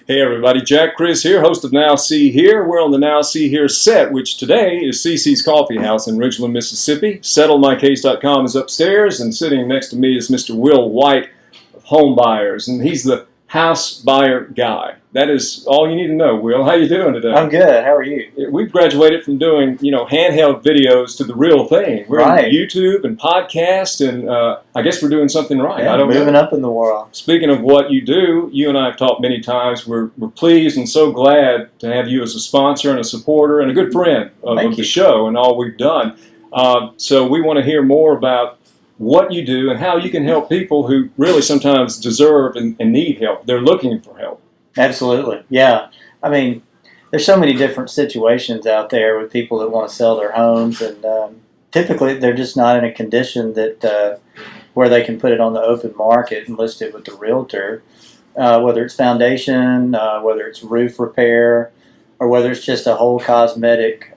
Hey everybody, Jack Chris here, host of Now See Here. We're on the Now See Here set, which today is CC's Coffee House in Ridgeland, Mississippi. SettleMyCase.com is upstairs, and sitting next to me is Mr. Will White of Home Buyers, and he's the house buyer guy. That is all you need to know, Will. How you doing today? I'm good. How are you? We've graduated from doing, handheld videos to the real thing. We're on YouTube and podcast, and I guess we're doing something right. Yeah, I don't moving know. up in the world. Speaking of what you do, you and I have talked many times. We're pleased and so glad to have you as a sponsor and a supporter and a good friend of the show and all we've done. So we want to hear more about what you do and how you can help people who really sometimes deserve and need help. They're looking for help. Absolutely. Yeah. I mean, there's so many different situations out there with people that want to sell their homes, and typically they're just not in a condition that where they can put it on the open market and list it with the realtor, whether it's foundation, whether it's roof repair, or whether it's just a whole cosmetic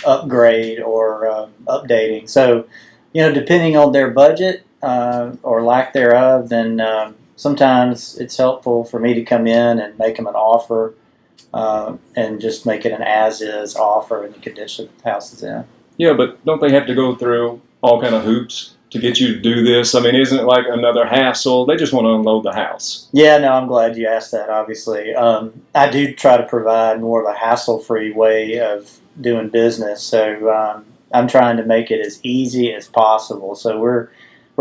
upgrade or updating. So, depending on their budget or lack thereof, then sometimes it's helpful for me to come in and make them an offer and just make it an as-is offer in the condition the house is in. Yeah, but don't they have to go through all kind of hoops to get you to do this? I mean, isn't it like another hassle? They just want to unload the house. Yeah, no, I'm glad you asked that, obviously. I do try to provide more of a hassle-free way of doing business, so I'm trying to make it as easy as possible. So we're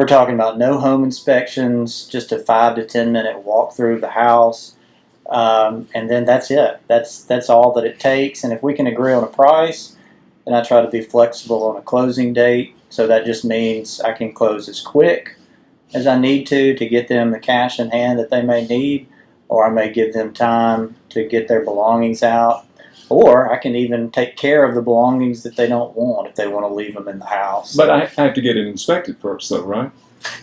talking about no home inspections, just a 5 to 10 minute walk through the house, and then that's it. That's all that it takes. And if we can agree on a price, then I try to be flexible on a closing date. So that just means I can close as quick as I need to get them the cash in hand that they may need, or I may give them time to get their belongings out. Or I can even take care of the belongings that they don't want if they want to leave them in the house. But I have to get it inspected first, though, right?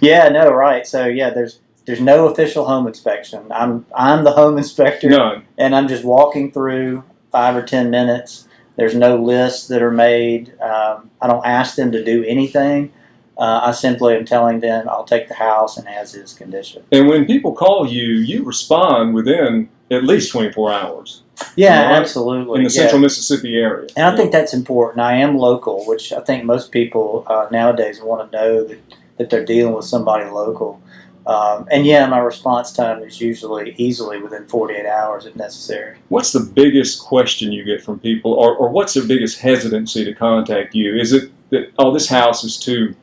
Yeah, no, right. So yeah, there's no official home inspection. I'm the home inspector. None. And I'm just walking through 5 or 10 minutes. There's no lists that are made. I don't ask them to do anything. I simply am telling them I'll take the house in as-is condition. And when people call you, you respond within at least 24 hours. Yeah, right? Absolutely. In the central Mississippi area. And I think that's important. I am local, which I think most people nowadays want to know that they're dealing with somebody local. And yeah, my response time is usually easily within 48 hours if necessary. What's the biggest question you get from people, or what's their biggest hesitancy to contact you? Is it that, oh, this house is too,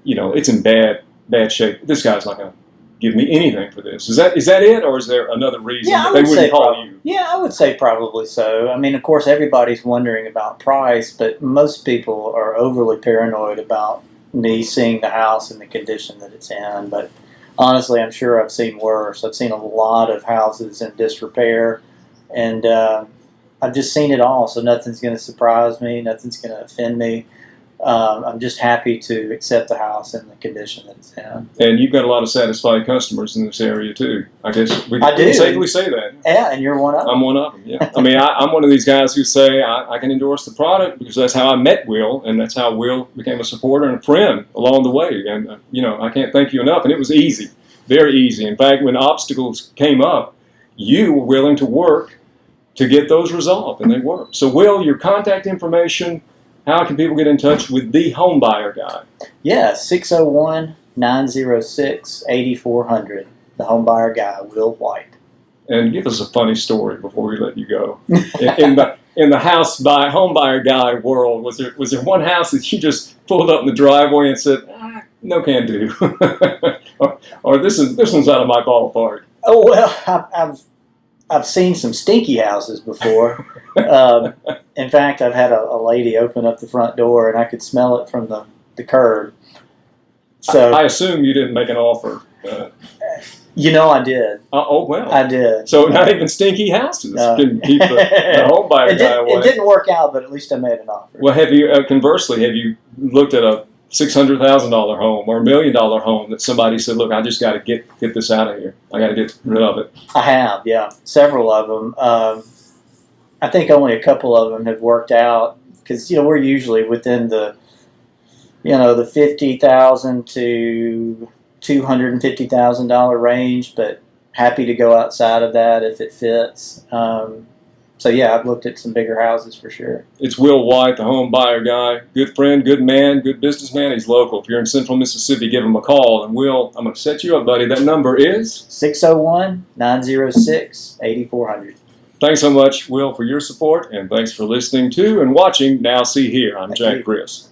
it's in bad shape. This guy's not going to give me anything for this. Is that it, or is there another reason that they wouldn't call you? Yeah, I would say probably so. I mean, of course, everybody's wondering about price, but most people are overly paranoid about me seeing the house in the condition that it's in. But honestly, I'm sure I've seen worse. I've seen a lot of houses in disrepair, and I've just seen it all. So nothing's going to surprise me. Nothing's going to offend me. I'm just happy to accept the house in the condition that it's in. And you've got a lot of satisfied customers in this area too. I guess we can safely say that. Yeah, and you're one of them. I'm one of them, yeah. I mean, I'm one of these guys who say I can endorse the product because that's how I met Will, and that's how Will became a supporter and a friend along the way. And, I can't thank you enough. And it was easy, very easy. In fact, when obstacles came up, you were willing to work to get those resolved, and they worked. So, Will, your contact information, how can people get in touch with the home buyer guy? Yeah, 601-906-8400. The home buyer guy, Will White. And give us a funny story before we let you go. In the home buyer guy world, was there one house that you just pulled up in the driveway and said, no can do, or this one's out of my ballpark? Oh well, I've seen some stinky houses before. In fact, I've had a lady open up the front door, and I could smell it from the curb. So I assume you didn't make an offer. I did. Oh, well. I did. So not even stinky houses can keep the home buyer guy away. It didn't work out, but at least I made an offer. Well, conversely, have you looked at a $600,000 home or $1 million home that somebody said, look, I just got to get this out of here. I got to get rid of it? I have, yeah. Several of them. I think only a couple of them have worked out because, we're usually within the $50,000 to $250,000 range, but happy to go outside of that if it fits. So yeah, I've looked at some bigger houses for sure. It's Will White, the home buyer guy. Good friend, good man, good businessman. He's local. If you're in central Mississippi, give him a call. And Will, I'm going to set you up, buddy. That number is 601-906-8400. Thanks so much, Will, for your support, and thanks for listening to and watching Now See Here. I'm Thank Jack you. Chris.